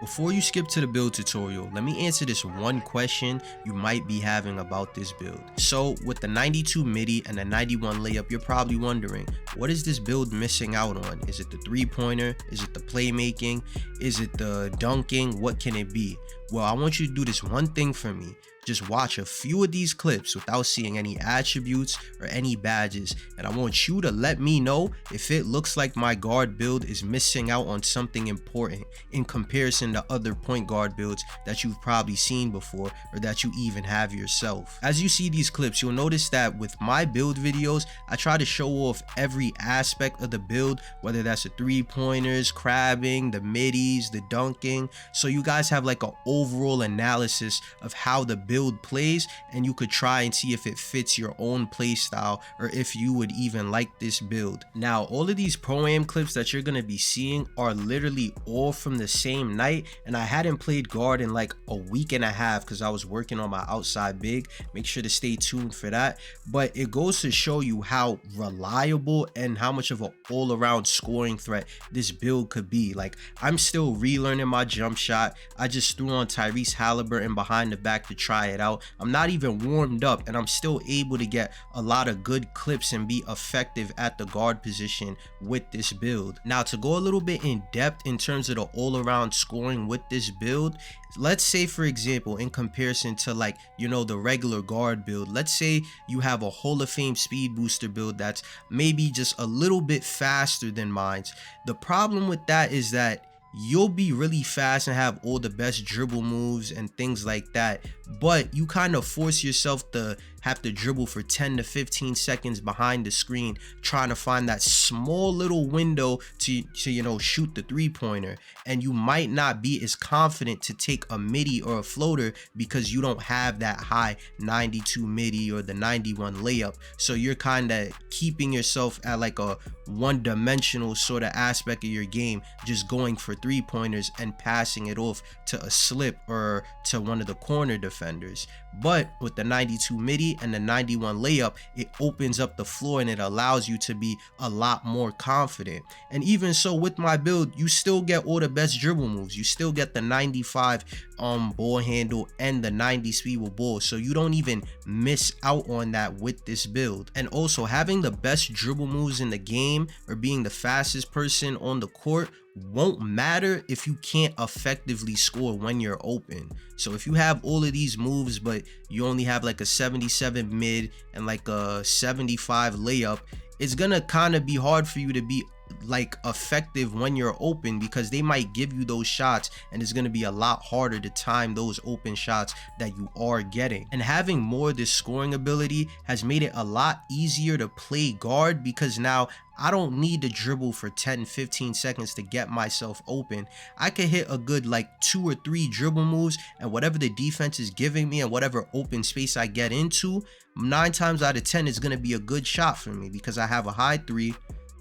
Before you skip to the build tutorial, let me answer this one question you might be having about this build. So with the 92 midi and the 91 layup, you're probably wondering, what is this build missing out on? Is it the three-pointer? Is it the playmaking? Is it the dunking? What can it be? Well, I want you to do this one thing for me. Just watch a few of these clips without seeing any attributes or any badges, and I want you to let me know if it looks like my guard build is missing out on something important in comparison to other point guard builds that you've probably seen before or that you even have yourself. As you see these clips, you'll notice that with my build videos, I try to show off every aspect of the build, whether that's the three-pointers, crabbing, the middies, the dunking, so you guys have like an overall analysis of how the build plays, and you could try and see if it fits your own play style or if you would even like this build. Now, all of these pro-am clips that you're gonna be seeing are literally all from the same night, and I hadn't played guard in like a week and a half because I was working on my outside big. Make sure to stay tuned for that. But it goes to show you how reliable and how much of an all-around scoring threat this build could be. Like, I'm still relearning my jump shot. I just threw on Tyrese Halliburton behind the back to try it out. I'm not even warmed up, and I'm still able to get a lot of good clips and be effective at the guard position with this build. Now, to go a little bit in depth in terms of the all-around scoring with this build, let's say, for example, in comparison to, like, you know, the regular guard build, let's say you have a Hall of Fame speed booster build that's maybe just a little bit faster than mine. The problem with that is that you'll be really fast and have all the best dribble moves and things like that, but you kind of force yourself to have to dribble for 10 to 15 seconds behind the screen trying to find that small little window to you know, shoot the three-pointer, and you might not be as confident to take a midi or a floater because you don't have that high 92 midi or the 91 layup. So you're kind of keeping yourself at like a one-dimensional sort of aspect of your game, just going for three-pointers and passing it off to a slip or to one of the corner defenders. But with the 92 midi and the 91 layup, it opens up the floor and it allows you to be a lot more confident. And even so, with my build, you still get all the best dribble moves. You still get the 95 ball handle and the 90 speed with ball, so you don't even miss out on that with this build. And also, having the best dribble moves in the game or being the fastest person on the court won't matter if you can't effectively score when you're open. So if you have all of these moves but you only have like a 77 mid and like a 75 layup, it's gonna kind of be hard for you to be like effective when you're open, because they might give you those shots and it's going to be a lot harder to time those open shots that you are getting. And having more of this scoring ability has made it a lot easier to play guard, because now I don't need to dribble for 10-15 seconds to get myself open. I could hit a good like 2 or 3 dribble moves, and whatever the defense is giving me and whatever open space I get into, 9 times out of 10 is going to be a good shot for me, because I have a high 3,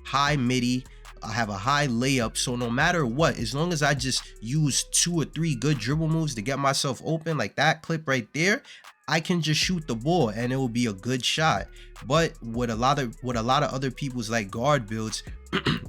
high midi, I have a high layup. So no matter what, as long as I just use 2 or 3 good dribble moves to get myself open, like that clip right there, I can just shoot the ball and it will be a good shot. But with a lot of other people's like guard builds,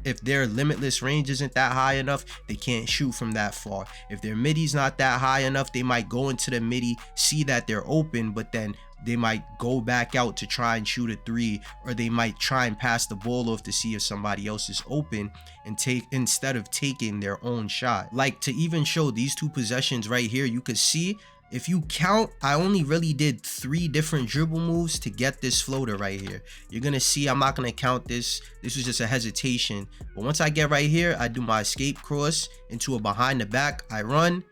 if their limitless range isn't that high enough, they can't shoot from that far. If their midi's not that high enough, they might go into the midi, see that they're open, but then they might go back out to try and shoot a 3, or they might try and pass the ball off to see if somebody else is open and take, instead of taking their own shot. Like, to even show these 2 possessions right here, you could see, if you count, I only really did 3 different dribble moves to get this floater right here. You're gonna see I'm not gonna count this. This was just a hesitation. But once I get right here, I do my escape cross into a behind the back. I run,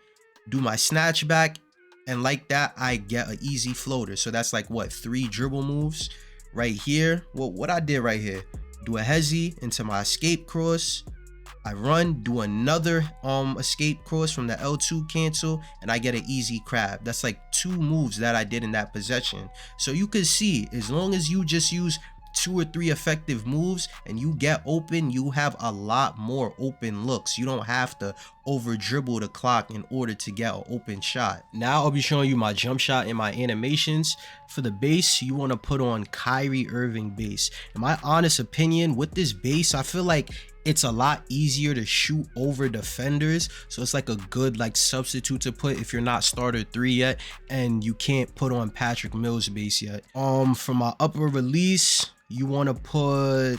do my snatch back, and like that, I get an easy floater. So that's like, what, 3 dribble moves right here. Well, what I did right here, do a hezi into my escape cross. I run, do another escape cross from the L2 cancel, and I get an easy crab. That's like 2 moves that I did in that possession. So you can see, as long as you just use 2 or 3 effective moves and you get open, you have a lot more open looks. You don't have to over dribble the clock in order to get an open shot. Now I'll be showing you my jump shot and my animations. For the base, you want to put on Kyrie Irving base. In my honest opinion, with this base, I feel like It's a lot easier to shoot over defenders, so it's like a good like substitute to put if you're not starter 3 yet and you can't put on Patrick Mills base yet. For my upper release, you want to put,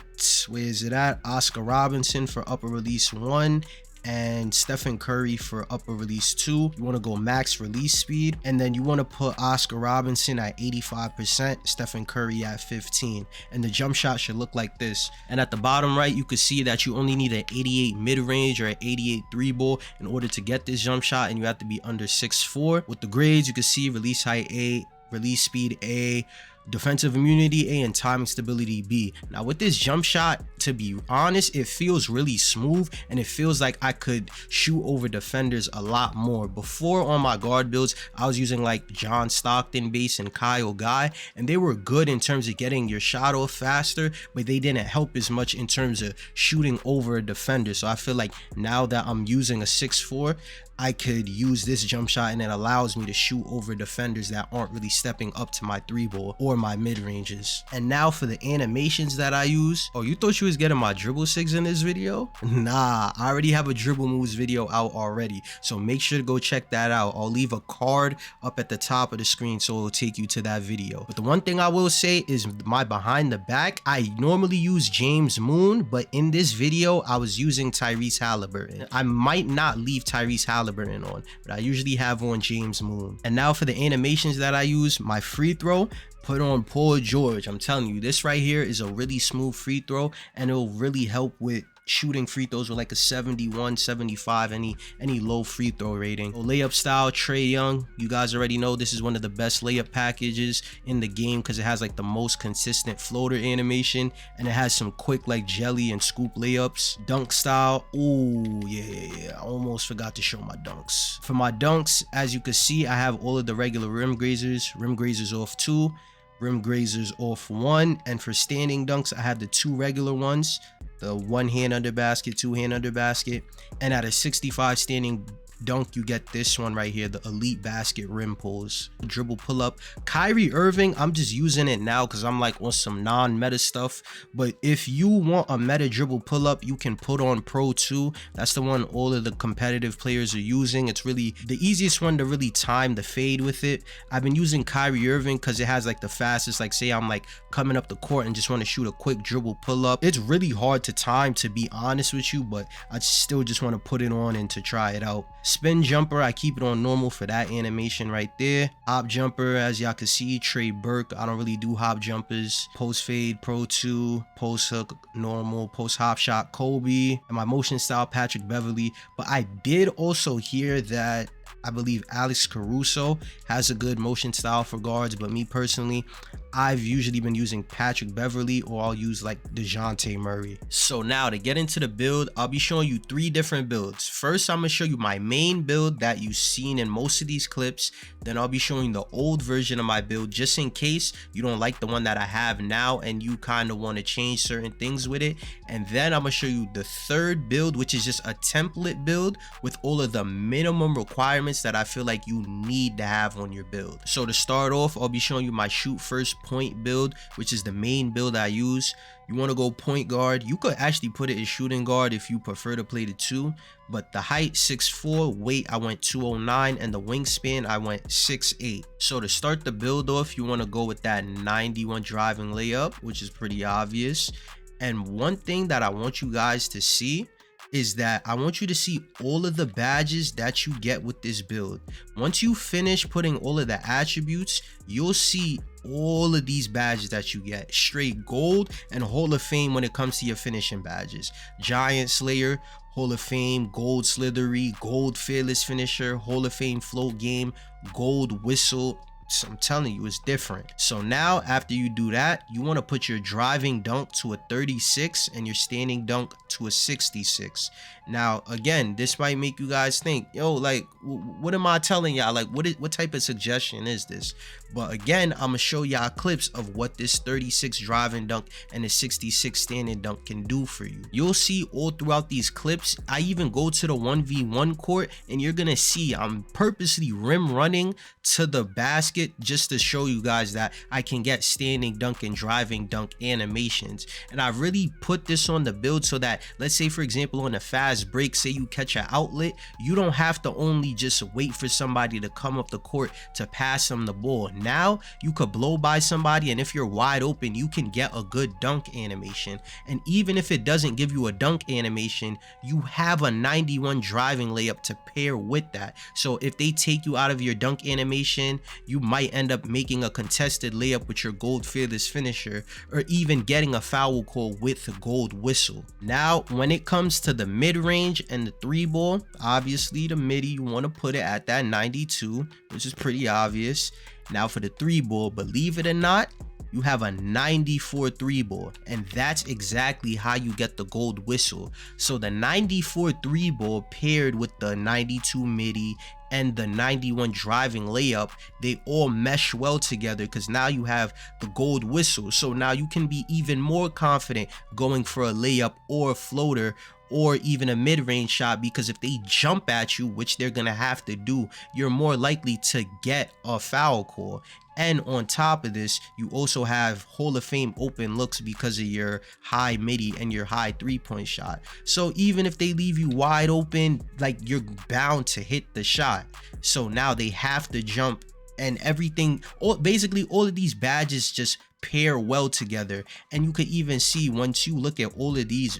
where is it at, Oscar Robinson for upper release 1 and Stephen Curry for upper release 2. You want to go max release speed, and then you want to put Oscar Robinson at 85%, Stephen Curry at 15, and the jump shot should look like this. And at the bottom right, you can see that you only need an 88 mid-range or an 88 3-ball in order to get this jump shot, and you have to be under 6'4". With the grades, you can see release height A, release speed A, defensive immunity A, and timing stability B. Now with this jump shot, to be honest, it feels really smooth and it feels like I could shoot over defenders a lot more. Before on my guard builds, I was using like John Stockton base and Kyle Guy, and they were good in terms of getting your shot off faster, but they didn't help as much in terms of shooting over a defender. So I feel like now that I'm using a 6'4", I could use this jump shot and it allows me to shoot over defenders that aren't really stepping up to my 3-ball or my mid-ranges. And now for the animations that I use. Oh, you thought you was getting my dribble 6 in this video? Nah, I already have a dribble moves video out already, so make sure to go check that out. I'll leave a card up at the top of the screen so it'll take you to that video. But the one thing I will say is my behind the back, I normally use James Moon, but in this video I was using Tyrese Halliburton. I might not leave Tyrese Halliburton on, but I usually have on James Moon. And now for the animations that I use, my free throw, put on Paul George. I'm telling you, this right here is a really smooth free throw, and it'll really help with shooting free throws with like a 71, 75, any low free throw rating. Layup style, Trae Young. You guys already know this is one of the best layup packages in the game because it has like the most consistent floater animation, and it has some quick like jelly and scoop layups. Dunk style. Ooh, yeah. I almost forgot to show my dunks. For my dunks, as you can see, I have all of the regular rim grazers off 2, rim grazers off 1, and for standing dunks, I have the 2 regular ones, the 1 hand under basket, 2 hand under basket, and at a 65 standing dunk, you get this one right here, the elite basket rim pulls. Dribble pull up, Kyrie Irving, I'm just using it now because I'm like on some non-meta stuff, but if you want a meta dribble pull up, you can put on Pro 2. That's the one all of the competitive players are using. It's really the easiest one to really time the fade with it. I've been using Kyrie Irving because it has like the fastest, like say I'm like coming up the court and just want to shoot a quick dribble pull up. It's really hard to time, to be honest with you, but I still just want to put it on and to try it out. Spin jumper, I keep it on normal for that animation right there. Hop jumper, as y'all can see, Trey Burke. I don't really do hop jumpers. Post fade, Pro 2. Post hook, normal. Post hop shot, Kobe. And my motion style, Patrick Beverly. But I did also hear that I believe Alex Caruso has a good motion style for guards, but me personally, I've usually been using Patrick Beverly, or I'll use like DeJounte Murray. So now to get into the build, I'll be showing you 3 different builds. First, I'm gonna show you my main build that you've seen in most of these clips. Then I'll be showing the old version of my build, just in case you don't like the one that I have now and you kind of want to change certain things with it. And then I'm gonna show you the third build, which is just a template build with all of the minimum requirements that I feel like you need to have on your build. So to start off, I'll be showing you my shoot first point build, which is the main build I use. You want to go point guard. You could actually put it as shooting guard if you prefer to play the 2, but the height 6'4", weight I went 209, and the wingspan I went 6'8". So to start the build off, you want to go with that 91 driving layup, which is pretty obvious. And one thing that I want you guys to see is that I want you to see all of the badges that you get with this build. Once you finish putting all of the attributes, you'll see all of these badges that you get, straight gold and Hall of Fame when it comes to your finishing badges. Giant Slayer, Hall of Fame, gold Slithery, gold Fearless Finisher, Hall of Fame float game, gold whistle. So I'm telling you, it's different. So now after you do that, you want to put your driving dunk to a 36 and your standing dunk to a 66. Now again, this might make you guys think, yo, like what am I telling y'all? Like what type of suggestion is this? But again, I'm gonna show y'all clips of what this 36 driving dunk and the 66 standing dunk can do for you. You'll see all throughout these clips. I even go to the 1v1 court and you're gonna see I'm purposely rim running to the basket it just to show you guys that I can get standing dunk and driving dunk animations. And I really put this on the build so that, let's say for example on a fast break, say you catch an outlet, you don't have to only just wait for somebody to come up the court to pass them the ball. Now you could blow by somebody, and if you're wide open, you can get a good dunk animation. And even if it doesn't give you a dunk animation, you have a 91 driving layup to pair with that. So if they take you out of your dunk animation, you might end up making a contested layup with your gold fearless finisher, or even getting a foul call with the gold whistle. Now when it comes to the mid-range and the 3-ball, obviously the midi, you want to put it at that 92, which is pretty obvious. Now for the 3-ball, believe it or not, you have a 94 3-ball, and that's exactly how you get the gold whistle. So the 94 3-ball paired with the 92 midi and the 91 driving layup, they all mesh well together, because now you have the gold whistle. So now you can be even more confident going for a layup or a floater or even a mid-range shot, because if they jump at you, which they're gonna have to do, you're more likely to get a foul call. And on top of this, you also have Hall of Fame open looks because of your high midi and your high 3-point shot. So even if they leave you wide open, like, you're bound to hit the shot. So now they have to jump, and everything, basically all of these badges just pair well together. And you could even see, once you look at all of these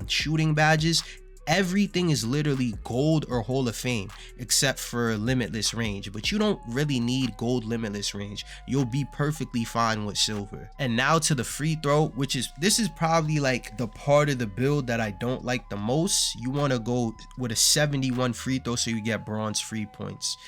shooting badges, everything is literally gold or Hall of Fame except for limitless range. But you don't really need gold limitless range, you'll be perfectly fine with silver. And now to the free throw, which is, this is probably like the part of the build that I don't like the most. You want to go with a 71 free throw so you get bronze free points.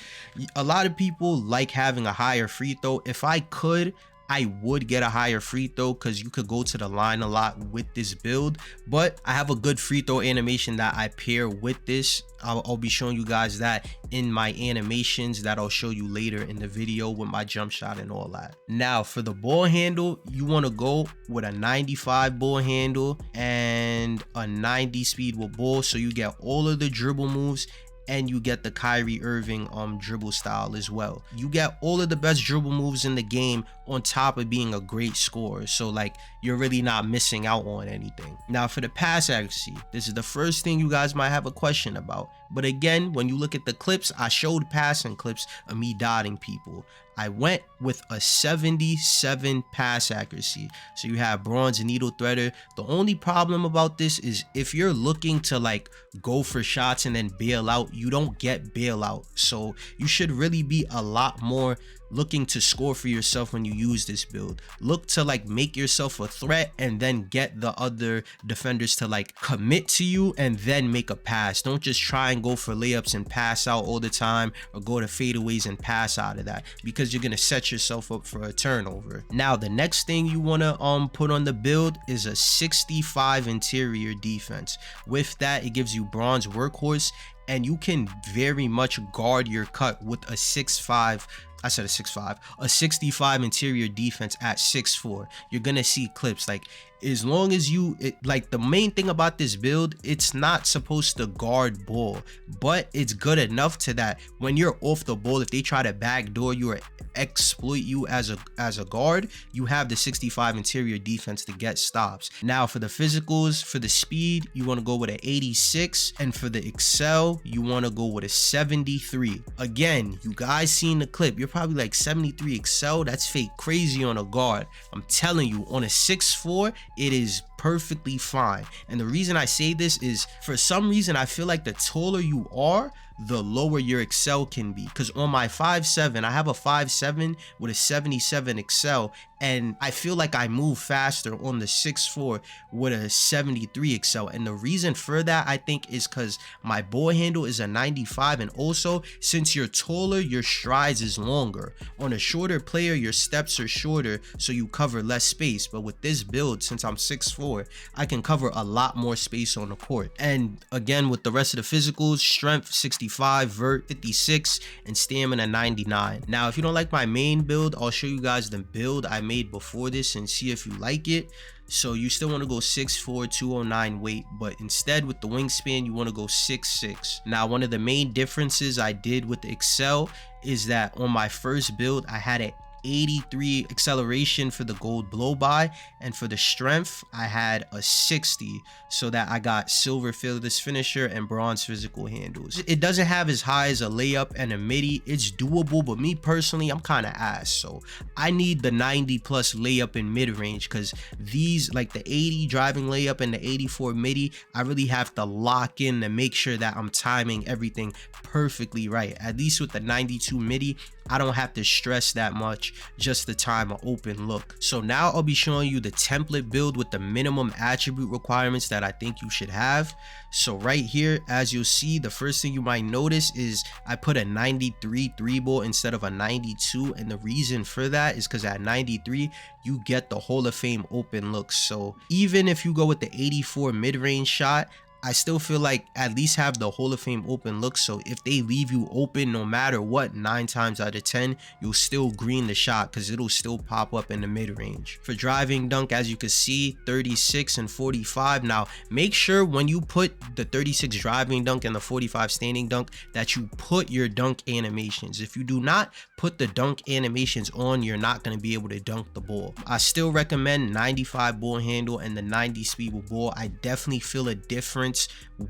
A lot of people like having a higher free throw. If I could, I would get a higher free throw, because you could go to the line a lot with this build. But I have a good free throw animation that I pair with this. I'll be showing you guys that in my animations that I'll show you later in the video with my jump shot and all that. Now for the ball handle, you want to go with a 95 ball handle and a 90 speed with ball, so you get all of the dribble moves, and you get the Kyrie Irving dribble style as well. You get all of the best dribble moves in the game on top of being a great scorer. So like, you're really not missing out on anything. Now for the pass accuracy, this is the first thing you guys might have a question about. But again, when you look at the clips, I showed passing clips of me dotting people. I went with a 77 pass accuracy. So you have bronze needle threader. The only problem about this is if you're looking to like go for shots and then bail out, you don't get bailout. So you should really be a lot more looking to score for yourself when you use this build. Look to like make yourself a threat and then get the other defenders to like commit to you and then make a pass. Don't just try and go for layups and pass out all the time, or go to fadeaways and pass out of that, because you're gonna set yourself up for a turnover. Now the next thing you want to put on the build is a 65 interior defense. With that, it gives you bronze workhorse, and you can very much guard your cut with a 6'5". I said a 6'5", a 65 interior defense at 6'4". You're gonna see clips like, as long as you like, the main thing about this build, it's not supposed to guard ball, but it's good enough to that when you're off the ball, if they try to backdoor you or exploit you as a guard, you have the 65 interior defense to get stops. Now for the physicals, for the speed, you want to go with an 86, and for the excel, you want to go with a 73. Again, you guys seen the clip, you're probably like, 73 excel, that's fake crazy on a guard. I'm telling you, on a 6'4", it is perfectly fine. And the reason I say this is, for some reason, I feel like the taller you are, the lower your excel can be. Because on my 5'7", I have a 5'7" with a 77 excel, and I feel like I move faster on the 6'4" with a 73 excel. And the reason for that, I think, is because my ball handle is a 95, and also since you're taller, your strides is longer. On a shorter player, your steps are shorter, so you cover less space. But with this build, since I'm 6'4", I can cover a lot more space on the court. And again, with the rest of the physicals, strength 65, 55, vert 56, and stamina 99. Now, if you don't like my main build, I'll show you guys the build I made before this and see if you like it. So you still want to go 6'4", 209 weight, but instead with the wingspan, you want to go 6'6". Now, one of the main differences I did with the Excel is that on my first build, I had an 83 acceleration for the gold blow by, and for the strength I had a 60, so that I got silver fearless finisher and bronze physical handles. It doesn't have as high as a layup and a midi. It's doable, but me personally, I'm kind of ass, so I need the 90 plus layup and mid range, because these, like the 80 driving layup and the 84 midi, I really have to lock in to make sure that I'm timing everything perfectly right. At least with the 92 midi, I don't have to stress that much, just the time an open look. So now I'll be showing you the template build with the minimum attribute requirements that I think you should have. So right here, as you'll see, the first thing you might notice is I put a 93 3-ball instead of a 92, and the reason for that is because at 93 you get the Hall of Fame open looks. So even if you go with the 84 mid-range shot, I still feel like at least have the Hall of Fame open look, so if they leave you open no matter what, 9 times out of 10 you'll still green the shot because it'll still pop up in the mid-range. For driving dunk, as you can see, 36 and 45. Now make sure when you put the 36 driving dunk and the 45 standing dunk that you put your dunk animations. If you do not put the dunk animations on, you're not going to be able to dunk the ball. I still recommend 95 ball handle and the 90 speed with ball. I definitely feel a difference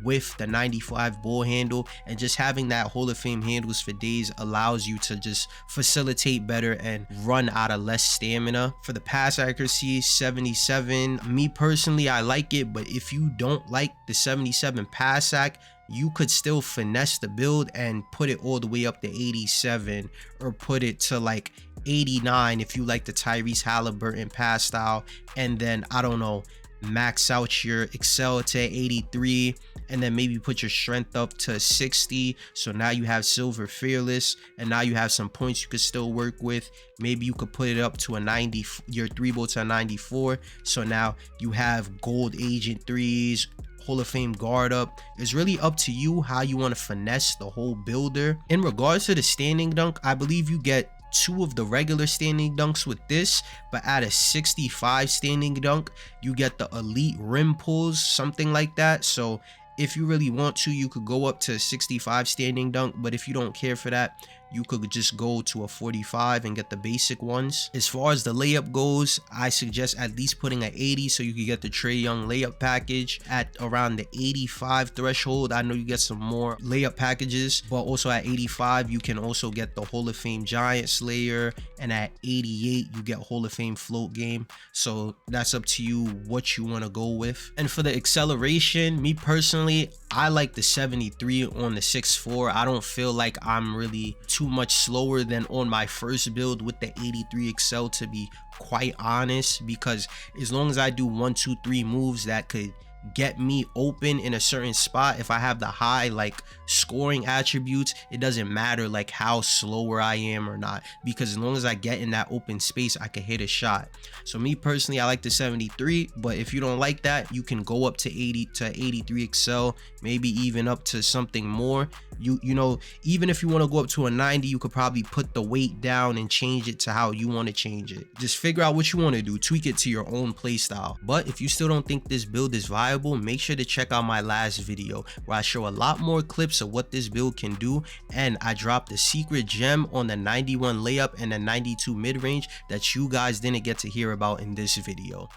with the 95 ball handle, and just having that Hall of Fame handles for days allows you to just facilitate better and run out of less stamina. For the pass accuracy, 77. Me personally, I like it, but if you don't like the 77 pass ac, you could still finesse the build and put it all the way up to 87, or put it to like 89 if you like the Tyrese Halliburton pass style, and then I don't know, max out your Excel to 83, and then maybe put your strength up to 60. So now you have silver fearless, and now you have some points you could still work with. Maybe you could put it up to a 90, your 3-ball to a 94. So now you have gold agent threes, Hall of Fame guard up. It's really up to you how you want to finesse the whole builder. In regards to the standing dunk, I believe you get 2 of the regular standing dunks with this, but at a 65 standing dunk you get the elite rim pulls, something like that. So if you really want to, you could go up to 65 standing dunk, but if you don't care for that, you could just go to a 45 and get the basic ones. As far as the layup goes, I suggest at least putting an 80 so you can get the Trae Young layup package. At around the 85 threshold, I know you get some more layup packages, but also at 85 you can also get the Hall of Fame Giant Slayer, and at 88 you get Hall of Fame Float Game. So that's up to you what you want to go with. And for the acceleration, me personally, I like the 73 on the 6'4". I don't feel like I'm really too much slower than on my first build with the 83 Excel, to be quite honest, because as long as I do 1 2 3 moves that could get me open in a certain spot, if I have the high like scoring attributes, it doesn't matter like how slower I am or not, because as long as I get in that open space, I can hit a shot. So me personally, I like the 73, but if you don't like that, you can go up to 80 to 83 Excel, maybe even up to something more. You know, even if you want to go up to a 90, you could probably put the weight down and change it to how you want to change it. Just figure out what you want to do, tweak it to your own play style. But if you still don't think this build is viable, make sure to check out my last video where I show a lot more clips of what this build can do, and I dropped a secret gem on the 91 layup and the 92 mid-range that you guys didn't get to hear about in this video.